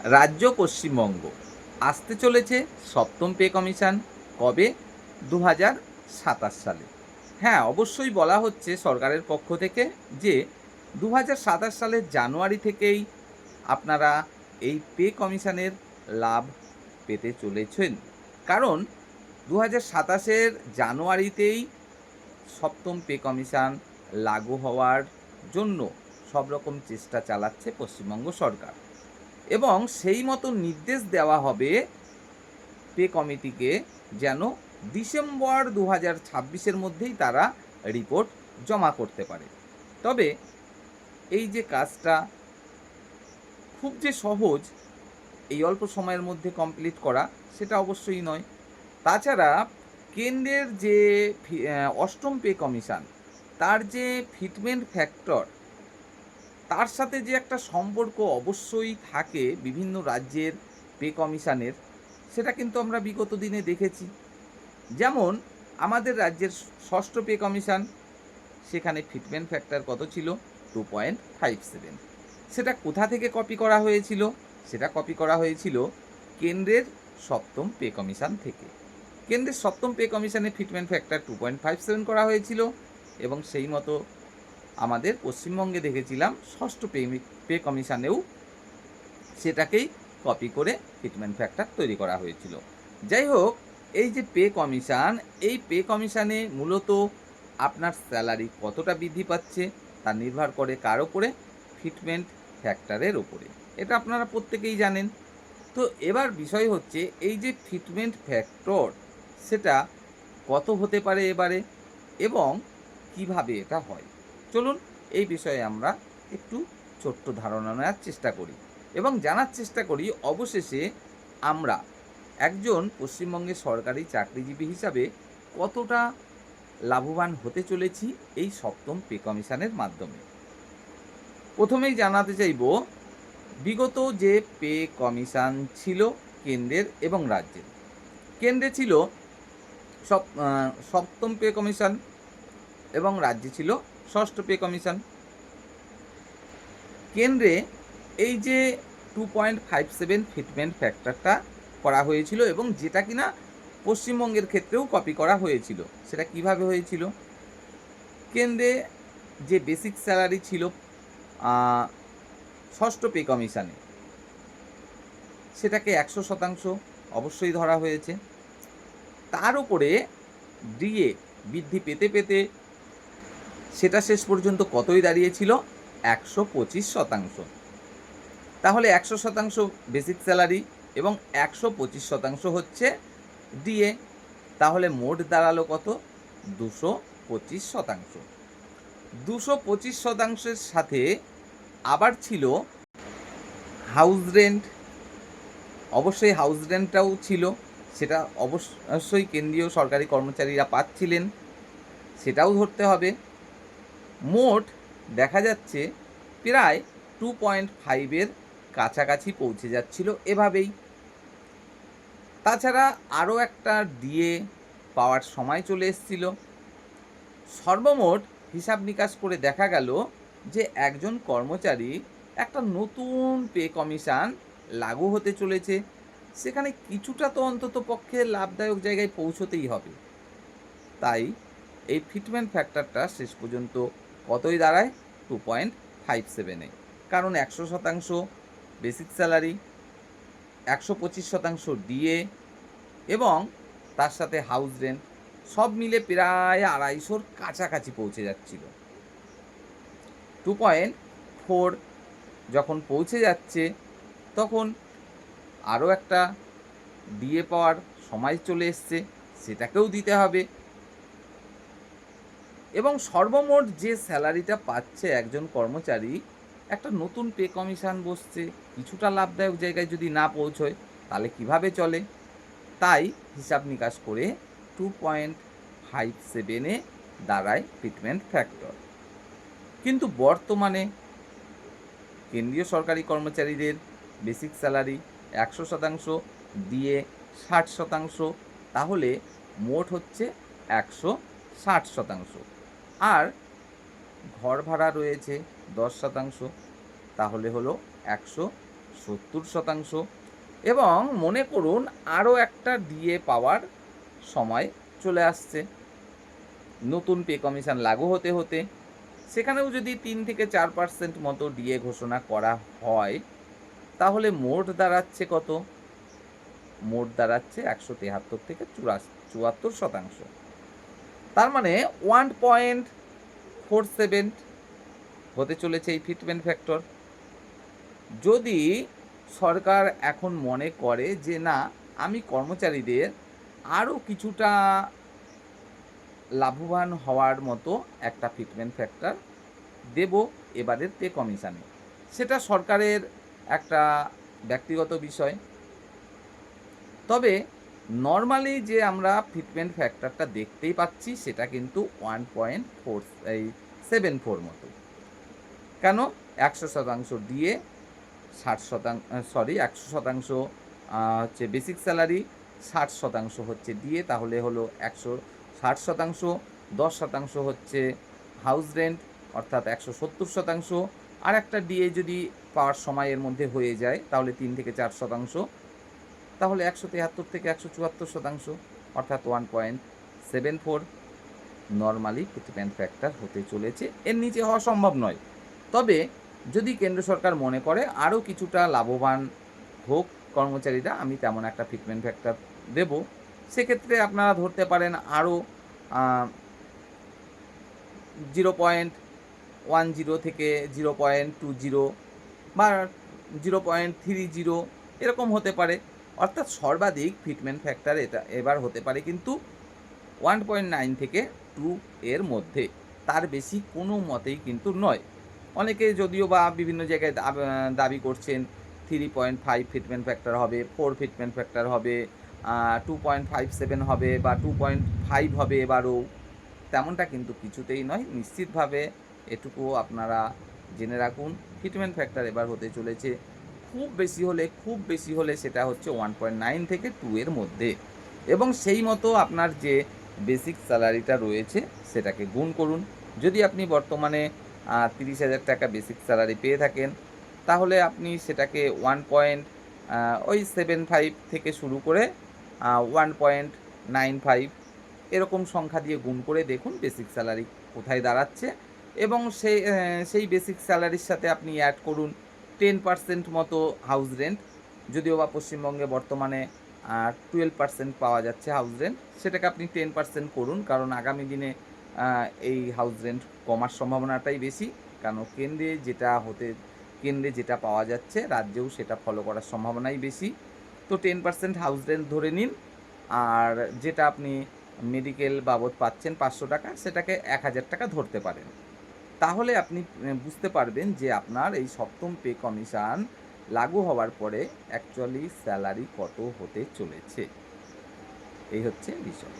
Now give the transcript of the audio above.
রাজ্য পশ্চিমবঙ্গ আসতে চলেছে সপ্তম পে কমিশন। কবে? 2027 সালে। হ্যাঁ, অবশ্যই বলা হচ্ছে সরকারের পক্ষ থেকে যে 2027 সালের জানুয়ারি থেকেই আপনারা এই পে কমিশনের লাভ পেতে চলেছেন। কারণ 2027-এর জানুয়ারিতেই সপ্তম পে কমিশন লাগু হওয়ার জন্য সব রকম চেষ্টা চালাচ্ছে পশ্চিমবঙ্গ সরকার, এবং সেই মতো নির্দেশ দেওয়া হবে পে কমিটিকে যেন ডিসেম্বর 2026-এর মধ্যেই তারা রিপোর্ট জমা করতে পারে। তবে এই যে কাজটা খুব যে সহজ এই অল্প সময়ের মধ্যে কমপ্লিট করা, সেটা অবশ্যই নয়। তাছাড়া কেন্দ্রের যে অষ্টম পে কমিশন, তার যে ফিটমেন্ট ফ্যাক্টর, তার সাথে যে একটা সম্পর্ক অবশ্যই থাকে বিভিন্ন রাজ্যের পে কমিশনের, সেটা কিন্তু আমরা বিগত দিনে দেখেছি। যেমন আমাদের রাজ্যের ষষ্ঠ পে কমিশন, সেখানে ফিটমেন্ট ফ্যাক্টর কত ছিল? 2.57। সেটা কোথা থেকে কপি করা হয়েছিল? সেটা কপি করা হয়েছিল কেন্দ্রের সপ্তম পে কমিশন থেকে। কেন্দ্রের সপ্তম পে কমিশনে ফিটমেন্ট ফ্যাক্টর 2.57 করা হয়েছিল, এবং সেই মতো আমাদের পশ্চিমবঙ্গে দেখেছিলাম ষষ্ঠ পে কমিশনেও সেটাকেই কপি করে ফিটমেন্ট ফ্যাক্টর তৈরি করা হয়েছিল। যাই হোক, এই যে পে কমিশন, এই পে কমিশনে মূলত আপনার স্যালারি কতটা বৃদ্ধি পাচ্ছে তা নির্ভর করে কার ওপরে? ফিটমেন্ট ফ্যাক্টরের ওপরে। এটা আপনারা প্রত্যেকেই জানেন। তো এবার বিষয় হচ্ছে এই যে ফিটমেন্ট ফ্যাক্টর, সেটা কত হতে পারে এবারে, এবং কিভাবে এটা হয়। চলুন এই বিষয়ে আমরা একটু ছোট্ট ধারণা নেওয়ার চেষ্টা করি এবং জানার চেষ্টা করি অবশেষে আমরা একজন পশ্চিমবঙ্গের সরকারি চাকরিজীবী হিসাবে কতটা লাভবান হতে চলেছি এই সপ্তম পে কমিশনের মাধ্যমে। প্রথমেই জানাতে চাইব, বিগত যে পে কমিশন ছিল কেন্দ্রের এবং রাজ্যের, কেন্দ্রে ছিল সপ্তম পে কমিশন এবং রাজ্যে ছিল ষষ্ঠ পে কমিশন। কেন্দ্রে এই যে 2.57 ফিটমেন্ট ফ্যাক্টরটা করা হয়েছিল, এবং যেটা কিনা পশ্চিমবঙ্গের ক্ষেত্রেও কপি করা হয়েছিল। সেটা কিভাবে হয়েছিল? কেন্দ্রে যে বেসিক স্যালারি ছিল ষষ্ঠ পে কমিশনে, সেটাকে 100% অবশ্যই ধরা হয়েছে। তার উপরে ডিএ বৃদ্ধি পেতে পেতে সেটা শেষ পর্যন্ত কতই দাঁড়িয়েছিল? 125%। তাহলে 100% বেসিক স্যালারি এবং 125% হচ্ছে ডিএ। তাহলে মোট দাঁড়ালো কত? 225%। 225%-এর সাথে আবার ছিল হাউস রেন্ট। অবশ্যই হাউস রেন্টটাও ছিল, সেটা অবশ্যই কেন্দ্রীয় সরকারি কর্মচারীরা পাচ্ছিলেন, সেটাও ধরতে হবে। মোট দেখা যাচ্ছে প্রায় 2.5-এর কাছাকাছি পৌঁছে যাচ্ছিল এভাবেই। তাছাড়া আরও একটা ডিএ পাওয়ার সময় চলে এসেছিল। সর্বমোট হিসাব নিকাশ করে দেখা গেল যে একজন কর্মচারী একটা নতুন পে কমিশন লাগু হতে চলেছে, সেখানে কিছুটা তো অন্তত পক্ষে লাভদায়ক জায়গায় পৌঁছতেই হবে। তাই এই ফিটমেন্ট ফ্যাক্টরটা শেষ পর্যন্ত কতই দাঁড়ায়? 2.57-এ। কারণ 100% বেসিক স্যালারি, 125% ডিএ এবং তার সাথে হাউস রেন্ট সব মিলে প্রায় 250-র কাছাকাছি পৌঁছে যাচ্ছিল। 2.4 যখন পৌঁছে যাচ্ছে, তখন আরও একটা ডিএ পাওয়ার সময় চলে এসছে, সেটাকেও দিতে হবে। এবং সর্বমোট যে স্যালারিটা পাচ্ছে একজন কর্মচারী, একটা নতুন পে কমিশন বসছে, কিছুটা লাভদায়ক জায়গায় যদি না পৌঁছয় তাহলে কিভাবে চলে? তাই হিসাব নিকাশ করে 2.57-এ দাঁড়ায় ফিটমেন্ট ফ্যাক্টর। কিন্তু বর্তমানে কেন্দ্রীয় সরকারি কর্মচারীদের বেসিক স্যালারি 100%, দিয়ে 60%, তাহলে মোট হচ্ছে 160%। আর ঘর ভাড়া রয়েছে 10%, তাহলে হলো 70%। এবং মনে করুন আরও একটা ডিএ পাওয়ার সময় চলে আসছে, নতুন পে কমিশন লাগু হতে হতে সেখানেও যদি 3 থেকে 4% মতো ডিএ ঘোষণা করা হয়, তাহলে মোট দাঁড়াচ্ছে কত? মোট দাঁড়াচ্ছে 173 থেকে 74%। তার মানে 1.47 হতে চলেছে এই ফিটমেন্ট ফ্যাক্টর। যদি সরকার এখন মনে করে যে না, আমি কর্মচারীদের আরও কিছুটা লাভবান হওয়ার মতো একটা ফিটমেন্ট ফ্যাক্টর দেব এবারের পে কমিশনে, সেটা সরকারের একটা ব্যক্তিগত বিষয়। তবে নর্মালি যে আমরা ফিটমেন্ট ফ্যাক্টরটা দেখতেই পাচ্ছি সেটা কিন্তু 1.74 মতো। কেন? 100% ডিএ, 100% হচ্ছে বেসিক স্যালারি, 60% হচ্ছে ডিএ, তাহলে হলো 160%, 10% হচ্ছে হাউস রেন্ট অর্থাৎ 170%, আর একটা ডিএ যদি পাওয়ার সময়ের মধ্যে হয়ে যায় তাহলে 3 থেকে 4%, তাহলে 173 থেকে 174% অর্থাৎ 1.74 নর্মালি ফিটমেন্ট ফ্যাক্টর হতে চলেছে। এর নিচে হওয়া সম্ভব নয়। তবে যদি কেন্দ্র সরকার মনে করে আরও কিছুটা লাভবান হোক কর্মচারীরা, আমি তেমন একটা ফিটমেন্ট ফ্যাক্টর দেব, সেক্ষেত্রে আপনারা ধরতে পারেন আরও 0.10 থেকে 0.20 বা 0.30 এরকম হতে পারে। অর্থাৎ সর্বাধিক ফিটমেন্ট ফ্যাক্টর এটা এবার হতে পারে কিন্তু 1.9 থেকে 2 এর মধ্যে, তার বেশি কোনো মতেই কিন্তু নয়। অনেকে যদিও বা বিভিন্ন জায়গায় দাবি করছেন 3.5 ফিটমেন্ট ফ্যাক্টর হবে, 4 ফিটমেন্ট ফ্যাক্টর হবে, 2.57 হবে বা 2.5 হবে এবারও। তেমনটা কিন্তু কিছুতেই নয়। নিশ্চিতভাবে এটুকু আপনারা জেনে রাখুন, ফিটমেন্ট ফ্যাক্টর এবার হতে চলেছে খুব বেশি হলে সেটা হচ্ছে 1.9 থেকে 2 এর মধ্যে। এবং সেই মতো আপনার যে বেসিক স্যালারিটা রয়েছে সেটাকে গুণ করুন। যদি আপনি বর্তমানে 30,000 টাকা বেসিক স্যালারি পেয়ে থাকেন, তাহলে আপনি সেটাকে 1.75 থেকে শুরু করে 1.95 এরকম সংখ্যা দিয়ে গুণ করে দেখুন বেসিক স্যালারি কোথায় দাঁড়াচ্ছে। এবং সেই বেসিক স্যালারির সাথে আপনি অ্যাড করুন 10% মতো হাউস রেন্ট। যদিও বা পশ্চিমবঙ্গে বর্তমানে 12% পাওয়া যাচ্ছে হাউস রেন্ট, সেটাকে আপনি 10% করুন, কারণ আগামী দিনে এই হাউস রেন্ট কমার সম্ভাবনাটাই বেশি। কারণ কেন্দ্রে যেটা পাওয়া যাচ্ছে রাজ্যেও সেটা ফলো করার সম্ভাবনাই বেশি। তো 10% হাউস রেন্ট ধরে নিন, আর যেটা আপনি মেডিকেল বাবদ পাচ্ছেন 500 টাকা, সেটাকে 1000 টাকা ধরতে পারেন। তাহলে আপনি বুঝতে পারবেন যে আপনার এই সপ্তম পে কমিশন লাগু হওয়ার পরে অ্যাকচুয়ালি স্যালারি কত হতে চলেছে। এই হচ্ছে বিষয়।